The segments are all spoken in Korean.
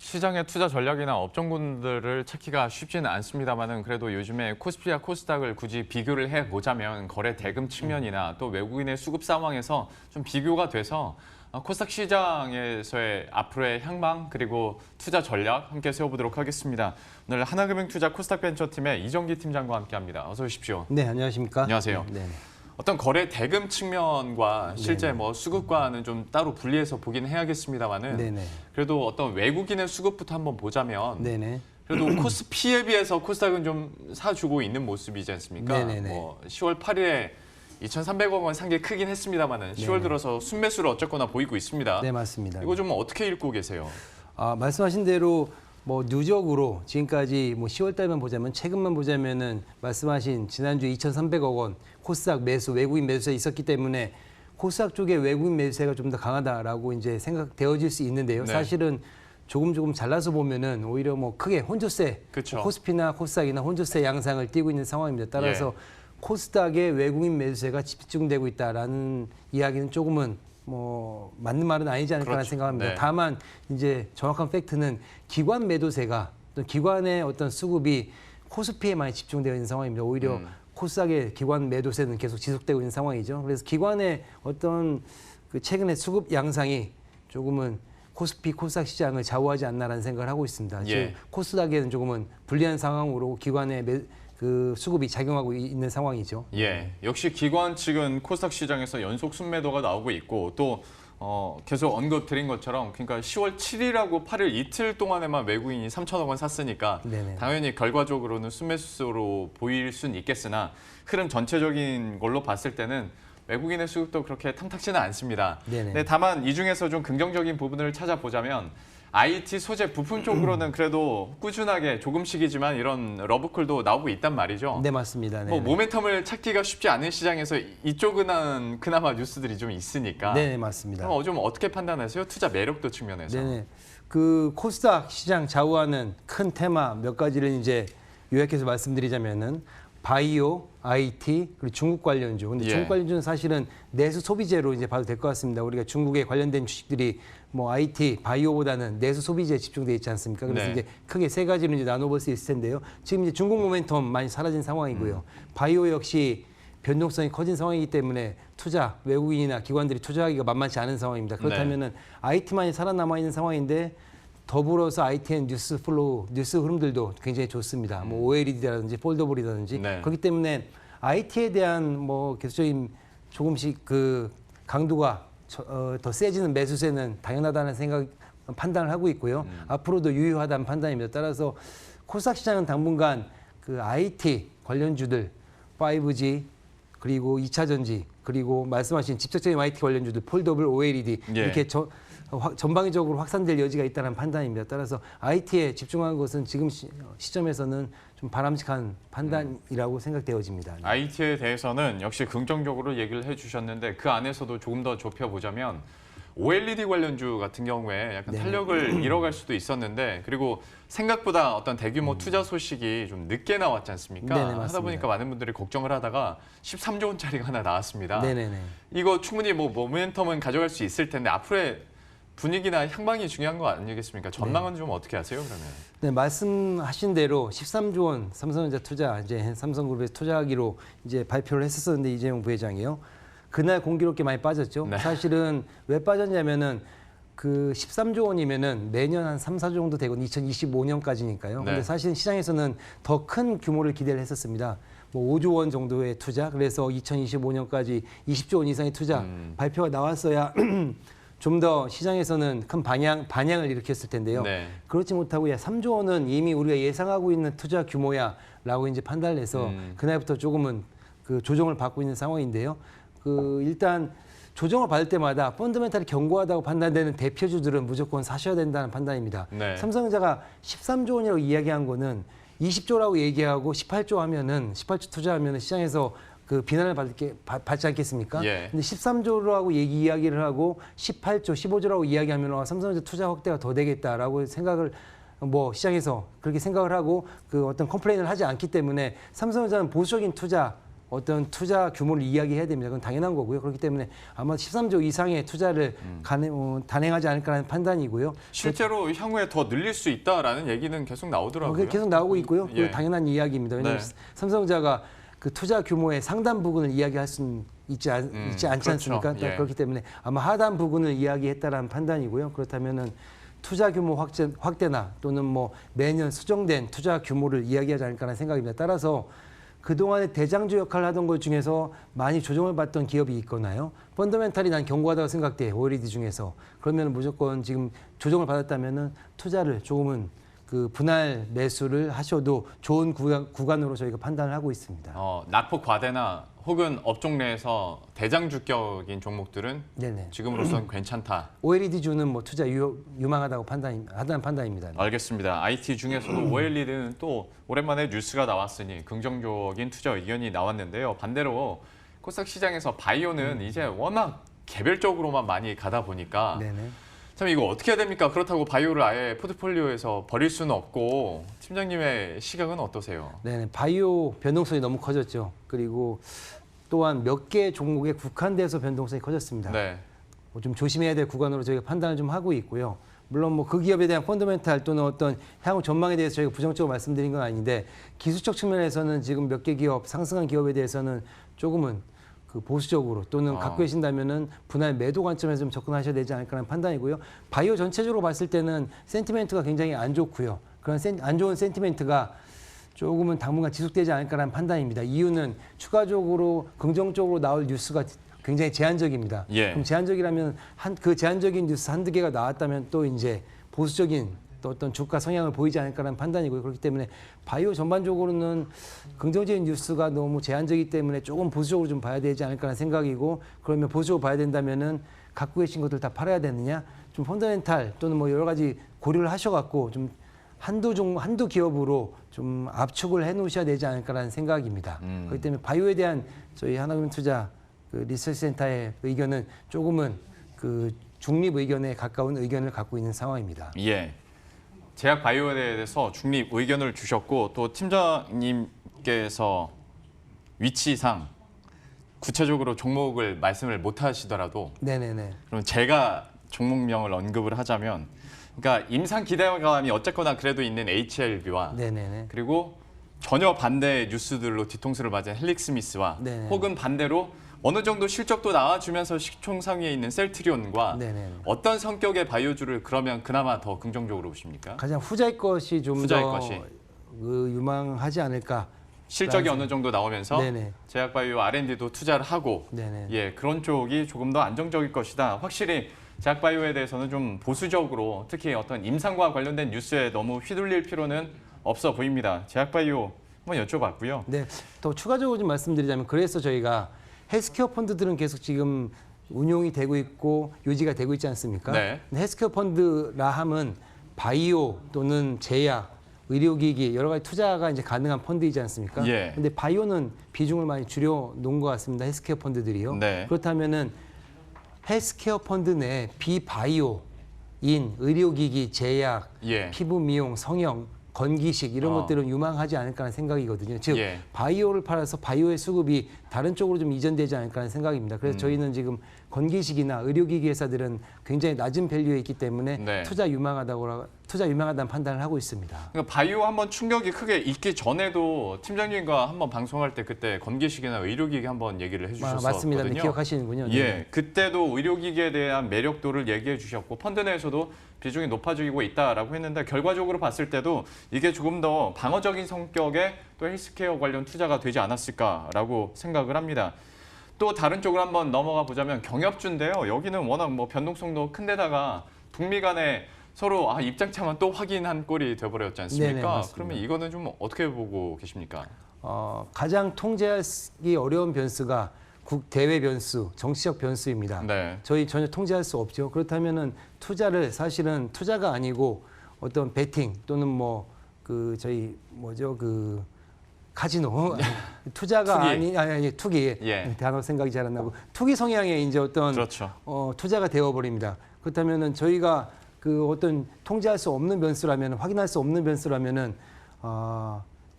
시장의 투자 전략이나 업종군들을 찾기가 쉽지는 않습니다만은 그래도 요즘에 코스피와 코스닥을 굳이 비교를 해보자면 거래 대금 측면이나 또 외국인의 수급 상황에서 좀 비교가 돼서 코스닥 시장에서의 앞으로의 향방 그리고 투자 전략 함께 세워보도록 하겠습니다. 오늘 하나금융투자 코스닥 벤처팀의 이정기 팀장과 함께합니다. 어서 오십시오. 네, 안녕하십니까? 안녕하세요. 네. 어떤 거래 대금 측면과 실제 뭐 수급과는 좀 따로 분리해서 보긴 해야겠습니다만은 네네. 그래도 어떤 외국인의 수급부터 한번 보자면 네네. 그래도 코스피에 비해서 코스닥은 좀 사주고 있는 모습이지 않습니까? 네네네. 뭐 10월 8일에 2,300억 원 산 게 크긴 했습니다만은 10월 들어서 순매수를 어쨌거나 보이고 있습니다. 네, 맞습니다. 이거 좀 어떻게 읽고 계세요? 말씀하신 대로 뭐 누적으로 지금까지 뭐 10월 달만 보자면 최근만 보자면은 말씀하신 지난주 2,300억 원 코스닥 매수 외국인 매수세 있었기 때문에 코스닥 쪽에 외국인 매수세가 좀 더 강하다라고 이제 생각되어질 수 있는데요. 네. 사실은 조금 잘라서 보면은 오히려 뭐 크게 혼조세, 그쵸. 코스피나 코스닥이나 혼조세 양상을 띠고 있는 상황입니다. 따라서 코스닥에 외국인 매수세가 집중되고 있다라는 이야기는 조금은 뭐 맞는 말은 아니지 않을까라는 그렇죠. 생각합니다. 네. 다만 이제 정확한 팩트는 기관 매도세가 또 기관의 어떤 수급이 코스피에 많이 집중되어 있는 상황입니다. 오히려 코스닥의 기관 매도세는 계속 지속되고 있는 상황이죠. 그래서 기관의 어떤 그 최근의 수급 양상이 조금은 코스피, 코스닥 시장을 좌우하지 않나라는 생각을 하고 있습니다. 지금 코스닥에는 조금은 불리한 상황으로 기관의 그 수급이 작용하고 있는 상황이죠. 예, 역시 기관 측은 코스닥 시장에서 연속 순매도가 나오고 있고 또 계속 언급드린 것처럼 그러니까 10월 7일하고 8일 이틀 동안에만 외국인이 3천억 원 샀으니까 네네. 당연히 결과적으로는 순매수로 보일 수는 있겠으나 흐름 전체적인 걸로 봤을 때는 외국인의 수급도 그렇게 탐탁지는 않습니다. 네네. 네, 다만 이 중에서 좀 긍정적인 부분을 찾아보자면 IT 소재 부품 쪽으로는 그래도 꾸준하게 조금씩이지만 이런 러브콜도 나오고 있단 말이죠. 네, 맞습니다. 뭐 모멘텀을 찾기가 쉽지 않은 시장에서 이쪽은 그나마 뉴스들이 좀 있으니까. 네, 맞습니다. 그럼 좀 어떻게 판단하세요? 투자 매력도 측면에서. 네네. 그 코스닥 시장 좌우하는 큰 테마 몇 가지를 이제 요약해서 말씀드리자면은 바이오, IT, 그리고 중국 관련주. 근데 중국 관련주는 사실은 내수 소비재로 이제 봐도 될 것 같습니다. 우리가 중국에 관련된 주식들이 뭐 IT, 바이오보다는 내수 소비재에 집중돼 있지 않습니까? 그래서 이제 크게 세 가지로 이제 나눠볼 수 있을 텐데요. 지금 이제 중국 모멘텀 많이 사라진 상황이고요. 바이오 역시 변동성이 커진 상황이기 때문에 외국인이나 기관들이 투자하기가 만만치 않은 상황입니다. 그렇다면은 IT만이 살아남아 있는 상황인데 더불어서 ITN 뉴스 흐름들도 굉장히 좋습니다. 뭐 OLED라든지 폴더블이라든지 그렇기 때문에 IT에 대한 뭐 계속적인 조금씩 그 강도가 더 세지는 매수세는 당연하다는 판단을 하고 있고요. 앞으로도 유효하다는 판단입니다. 따라서 코스닥 시장은 당분간 그 IT 관련주들 5G 그리고 2차 전지 그리고 말씀하신 직접적인 IT 관련주들 폴더블 OLED 이렇게 전방위적으로 확산될 여지가 있다는 판단입니다. 따라서 IT에 집중한 것은 지금 시점에서는 좀 바람직한 판단이라고 생각되어집니다. 네. IT에 대해서는 역시 긍정적으로 얘기를 해주셨는데 그 안에서도 조금 더 좁혀보자면 OLED 관련주 같은 경우에 약간 탄력을 잃어갈 수도 있었는데 그리고 생각보다 어떤 대규모 투자 소식이 좀 늦게 나왔지 않습니까? 네네, 하다 맞습니다. 보니까 많은 분들이 걱정을 하다가 13조 원짜리가 하나 나왔습니다. 네네네. 이거 충분히 뭐 모멘텀은 가져갈 수 있을 텐데 앞으로의 분위기나 향방이 중요한 거 아니겠습니까? 전망은 좀 어떻게 하세요, 그러면? 네, 말씀하신 대로 13조 원 삼성전자 투자 이제 삼성그룹에서 투자하기로 이제 발표를 했었는데 이재용 부회장이요. 그날 공교롭게 많이 빠졌죠. 네. 사실은 왜 빠졌냐면은 그 13조 원이면은 내년 한 3, 4조 정도 되고 2025년까지니까요. 근데 사실은 시장에서는 더 큰 규모를 기대를 했었습니다. 뭐 5조 원 정도의 투자, 그래서 2025년까지 20조 원 이상의 투자 발표가 나왔어야 좀 더 시장에서는 큰 반향을 일으켰을 텐데요. 그렇지 못하고 3조 원은 이미 우리가 예상하고 있는 투자 규모야라고 이제 판단을 해서 그날부터 조금은 그 조정을 받고 있는 상황인데요. 그 일단 조정을 받을 때마다 펀더멘탈이 견고하다고 판단되는 대표주들은 무조건 사셔야 된다는 판단입니다. 삼성전자가 13조 원이라고 이야기한 거는 20조라고 얘기하고 18조 투자하면은 시장에서 그 비난을 받지 않겠습니까? 근데 13조라고 이야기를 하고 18조, 15조라고 이야기하면 삼성전자 투자 확대가 더 되겠다라고 생각을 뭐 시장에서 그렇게 생각을 하고 그 어떤 컴플레인을 하지 않기 때문에 삼성전자는 보수적인 투자 어떤 투자 규모를 이야기해야 됩니다. 그건 당연한 거고요. 그렇기 때문에 아마 13조 이상의 투자를 단행하지 않을까라는 판단이고요. 실제로 향후에 더 늘릴 수 있다라는 얘기는 계속 나오더라고요. 계속 나오고 있고요. 예. 당연한 이야기입니다. 왜냐하면 네. 삼성전자가 그 투자 규모의 상단 부분을 이야기할 수는 있지 않지 그렇죠. 않습니까? 예. 그렇기 때문에 아마 하단 부분을 이야기했다라는 판단이고요. 그렇다면은 투자 규모 확대나 또는 뭐 매년 수정된 투자 규모를 이야기하지 않을까라는 생각입니다. 따라서 그동안에 대장주 역할을 하던 것 중에서 많이 조정을 받던 기업이 있거나요. 펀더멘탈이 난 견고하다고 생각돼. OLED 중에서. 그러면 무조건 지금 조정을 받았다면은 투자를 조금은 그 분할 매수를 하셔도 좋은 구간으로 저희가 판단을 하고 있습니다. 낙폭 과대나 혹은 업종 내에서 대장주격인 종목들은 네네. 지금으로서는 괜찮다. OLED주는 뭐 투자 유망하다고 하다는 판단입니다. 알겠습니다. IT 중에서도 OLED는 또 오랜만에 뉴스가 나왔으니 긍정적인 투자 의견이 나왔는데요. 반대로 코스닥 시장에서 바이오는 이제 워낙 개별적으로만 많이 가다 보니까 네네. 참 이거 어떻게 해야 됩니까? 그렇다고 바이오를 아예 포트폴리오에서 버릴 수는 없고 팀장님의 시각은 어떠세요? 네네. 바이오 변동성이 너무 커졌죠. 그리고 또한 몇 개 종목에 국한돼서 변동성이 커졌습니다. 네. 좀 조심해야 될 구간으로 저희가 판단을 좀 하고 있고요. 물론 뭐 그 기업에 대한 펀더멘탈 또는 어떤 향후 전망에 대해서 저희가 부정적으로 말씀드린 건 아닌데 기술적 측면에서는 지금 몇 개 기업 상승한 기업에 대해서는 조금은 그 보수적으로 또는 갖고 계신다면은 분할 매도 관점에서 좀 접근하셔야 되지 않을까라는 판단이고요. 바이오 전체적으로 봤을 때는 센티멘트가 굉장히 안 좋고요. 그런 안 좋은 센티멘트가 조금은 당분간 지속되지 않을까라는 판단입니다. 이유는 추가적으로 긍정적으로 나올 뉴스가 굉장히 제한적입니다. 예. 그럼 제한적이라면 그 제한적인 뉴스 한두 개가 나왔다면 또 이제 보수적인 또 어떤 주가 성향을 보이지 않을까라는 판단이고요. 그렇기 때문에 바이오 전반적으로는 긍정적인 뉴스가 너무 제한적이기 때문에 조금 보수적으로 좀 봐야 되지 않을까라는 생각이고 그러면 보수적으로 봐야 된다면은 갖고 계신 것들 다 팔아야 되느냐? 좀 펀더멘탈 또는 뭐 여러 가지 고려를 하셔갖고 좀 한두 기업으로 좀 압축을 해놓으셔야 되지 않을까라는 생각입니다. 그렇기 때문에 바이오에 대한 저희 하나금융투자 그 리서치센터의 의견은 조금은 그 중립 의견에 가까운 의견을 갖고 있는 상황입니다. 예. 제약 바이오에 대해서 중립 의견을 주셨고 또 팀장님께서 위치상 구체적으로 종목을 말씀을 못 하시더라도 네네네. 그럼 제가 종목명을 언급을 하자면 그러니까 임상 기대감이 어쨌거나 그래도 있는 HLB와 네네네. 그리고 전혀 반대의 뉴스들로 뒤통수를 맞은 헬릭스미스와 네네. 혹은 반대로 어느 정도 실적도 나와주면서 시총 상위에 있는 셀트리온과 네네. 어떤 성격의 바이오주를 그러면 그나마 더 긍정적으로 보십니까? 가장 후자의 것이 좀 후자의 더 것이. 유망하지 않을까. 실적이 어느 정도 나오면서 네네. 제약바이오 R&D도 투자를 하고 네네. 예 그런 쪽이 조금 더 안정적일 것이다. 확실히 제약바이오에 대해서는 좀 보수적으로 특히 어떤 임상과 관련된 뉴스에 너무 휘둘릴 필요는 없어 보입니다. 제약바이오 한번 여쭤봤고요. 네. 더 추가적으로 좀 말씀드리자면 그래서 저희가 헬스케어 펀드들은 계속 지금 운용이 되고 있고 유지가 되고 있지 않습니까? 네. 헬스케어 펀드라 함은 바이오 또는 제약, 의료기기 여러 가지 투자가 이제 가능한 펀드이지 않습니까? 예. 근데 바이오는 비중을 많이 줄여 놓은 것 같습니다. 헬스케어 펀드들이요. 네. 그렇다면은 헬스케어 펀드 내 비바이오인 의료기기, 제약, 예. 피부 미용, 성형, 건기식 이런 것들은 유망하지 않을까 하는 생각이거든요. 즉 예. 바이오를 팔아서 바이오의 수급이 다른 쪽으로 좀 이전되지 않을까 하는 생각입니다. 그래서 저희는 지금 건기식이나 의료기기 회사들은 굉장히 낮은 밸류에 있기 때문에 네. 투자 유망하다는 판단을 하고 있습니다. 그러니까 바이오 한번 충격이 크게 있기 전에도 팀장님과 한번 방송할 때 그때 건기식이나 의료기기 한번 얘기를 해주셨었거든요. 맞습니다. 네, 기억하시는군요. 예, 네. 그때도 의료기기에 대한 매력도를 얘기해 주셨고 펀드 내에서도 비중이 높아지고 있다라고 했는데 결과적으로 봤을 때도 이게 조금 더 방어적인 성격의 또 헬스케어 관련 투자가 되지 않았을까라고 생각을 합니다. 또 다른 쪽으로 한번 넘어가 보자면 경협주인데요. 여기는 워낙 뭐 변동성도 큰데다가 북미 간에 서로 입장차만 또 확인한 꼴이 돼버렸지 않습니까? 네네, 맞습니다. 그러면 이거는 좀 어떻게 보고 계십니까? 가장 통제하기 어려운 변수가 대외 변수, 정치적 변수입니다. 네. 저희 전혀 통제할 수 없죠. 그렇다면은 투자를 사실은 투자가 아니고 어떤 베팅 또는 뭐 그 저희 뭐죠 그 카지노 투자가 투기. 투기 예. 단어 생각이 잘 안 나고 투기 성향의 이제 어떤 그렇죠. 투자가 되어버립니다. 그렇다면은 저희가 그 어떤 통제할 수 없는 변수라면 확인할 수 없는 변수라면은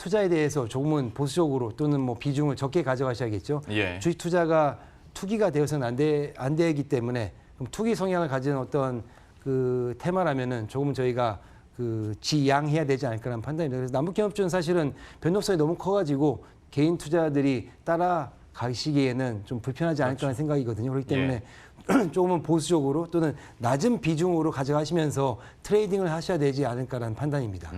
투자에 대해서 조금은 보수적으로 또는 뭐 비중을 적게 가져가셔야겠죠. 예. 주식 투자가 투기가 되어서는 안 되기 때문에 그럼 투기 성향을 가진 어떤 그 테마라면은 조금 저희가 그 지양해야 되지 않을까라는 판단입니다. 그래서 남북경협주는 사실은 변동성이 너무 커가지고 개인 투자들이 따라가시기에는 좀 불편하지 않을까라는 생각이거든요. 그렇기 때문에 조금은 보수적으로 또는 낮은 비중으로 가져가시면서 트레이딩을 하셔야 되지 않을까라는 판단입니다.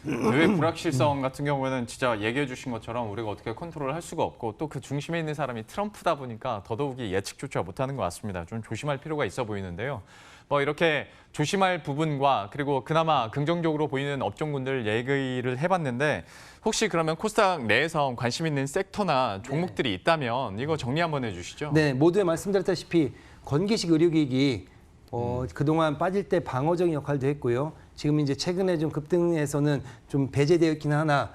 대외 불확실성 같은 경우에는 진짜 얘기해 주신 것처럼 우리가 어떻게 컨트롤을 할 수가 없고 또 그 중심에 있는 사람이 트럼프다 보니까 더더욱이 예측조차 못하는 것 같습니다. 좀 조심할 필요가 있어 보이는데요. 뭐 이렇게 조심할 부분과 그리고 그나마 긍정적으로 보이는 업종군들 얘기를 해봤는데 혹시 그러면 코스닥 내에서 관심 있는 섹터나 종목들이 있다면 이거 정리 한번 해주시죠. 네, 모두에 말씀드렸다시피 건기식 의료기기 그동안 빠질 때 방어적인 역할도 했고요. 지금 이제 최근에 좀 급등해서는 좀 배제되어 있긴 하나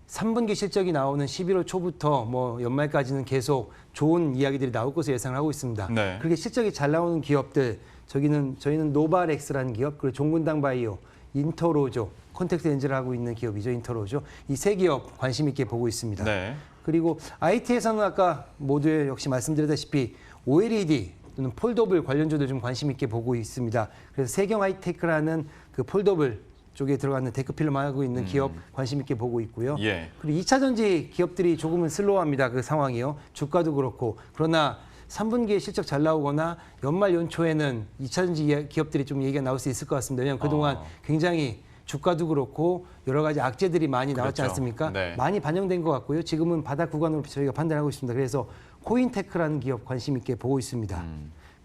3분기 실적이 나오는 11월 초부터 뭐 연말까지는 계속 좋은 이야기들이 나올 것으로 예상을 하고 있습니다. 네. 그렇게 실적이 잘 나오는 기업들 저희는 노바렉스라는 기업, 그리고 종근당 바이오, 인터로조, 콘택트 렌즈를 하고 있는 기업이죠. 인터로조. 이 세 기업 관심 있게 보고 있습니다. 네. 그리고 IT에서는 아까 모두에 역시 말씀드렸다시피 OLED 또는 폴더블 관련주도 좀 관심 있게 보고 있습니다. 그래서 세경 하이테크라는 그 폴더블 쪽에 들어가는 데크필름 하고 있는 기업 관심 있게 보고 있고요. 예. 그리고 2차 전지 기업들이 조금은 슬로우합니다. 그 상황이요. 주가도 그렇고. 그러나 3분기에 실적 잘 나오거나 연말 연초에는 2차 전지 기업들이 좀 얘기가 나올 수 있을 것 같습니다. 왜냐하면 그동안 굉장히 주가도 그렇고 여러 가지 악재들이 많이 나왔지 그렇죠. 않습니까? 네. 많이 반영된 것 같고요. 지금은 바닥 구간으로 저희가 판단하고 있습니다. 그래서 코인테크라는 기업 관심 있게 보고 있습니다.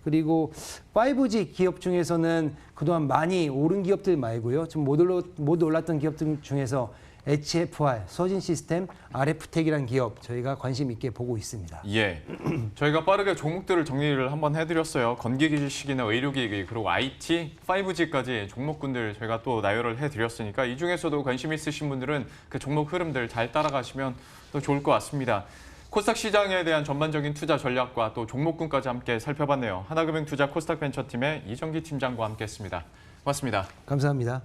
그리고 5G 기업 중에서는 그동안 많이 오른 기업들 말고요. 좀 못 올랐던 기업들 중에서 HFR, 서진시스템, RF텍이라는 기업 저희가 관심 있게 보고 있습니다. 예, 저희가 빠르게 종목들을 정리를 한번 해드렸어요. 건기기식이나 의료기기 그리고 IT, 5G까지 종목군들 저희가 또 나열을 해드렸으니까 이 중에서도 관심 있으신 분들은 그 종목 흐름들 잘 따라가시면 또 좋을 것 같습니다. 코스닥 시장에 대한 전반적인 투자 전략과 또 종목군까지 함께 살펴봤네요. 하나금융투자 코스닥 벤처팀의 이정기 팀장과 함께했습니다. 고맙습니다. 감사합니다.